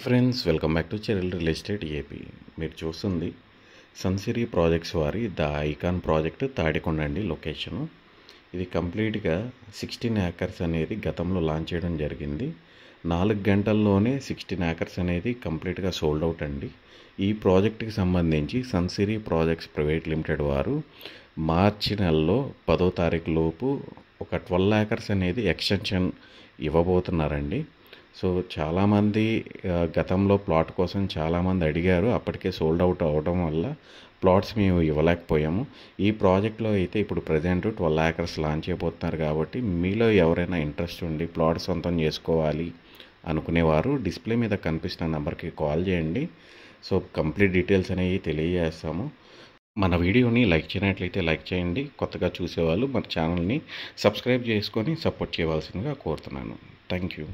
Hi friends, welcome back to Cheral real estate AP. మీరు చూస్తుంది Sansiri projects వారి ద ఐకాన్ ప్రాజెక్ట్ తాడికొండ అండి లొకేషను. ఇది కంప్లీట్గా 16 ఏకర్స్ అనేది గతంలో లాంచ్ చేయడం జరిగింది. 4 గంటల్లోనే 16 ఏకర్స్ అనేది కంప్లీట్గా సోల్డ్ అవుట్ అండి. ఈ ప్రాజెక్ట్కి సంబంధించి సన్సిరీ ప్రాజెక్ట్స్ ప్రైవేట్ లిమిటెడ్ వారు మార్చి నెలలో 10వ తారీఖు లోపు ఒక 12 ఏకర్స్ అనేది ఎక్స్టెన్షన్ ఇవ్వబోతున్నారండి. సో చాలామంది గతంలో ప్లాట్ కోసం చాలామంది అడిగారు. అప్పటికే సోల్డ్ అవుట్ అవ్వడం వల్ల ప్లాట్స్ మేము ఇవ్వలేకపోయాము. ఈ ప్రాజెక్ట్లో అయితే ఇప్పుడు ప్రజెంట్ 12 ఏకర్స్ లాంచ్ అయిపోతున్నారు. కాబట్టి మీలో ఎవరైనా ఇంట్రెస్ట్ ఉండి ప్లాట్ సొంతం చేసుకోవాలి అనుకునేవారు డిస్ప్లే మీద కనిపిస్తున్న నెంబర్కి కాల్ చేయండి. సో కంప్లీట్ డీటెయిల్స్ అనేవి తెలియజేస్తాము. మన వీడియోని లైక్ చేయనట్లయితే లైక్ చేయండి. కొత్తగా చూసేవాళ్ళు మన ఛానల్ని సబ్స్క్రైబ్ చేసుకొని సపోర్ట్ చేయవలసిందిగా కోరుతున్నాను. Thank you.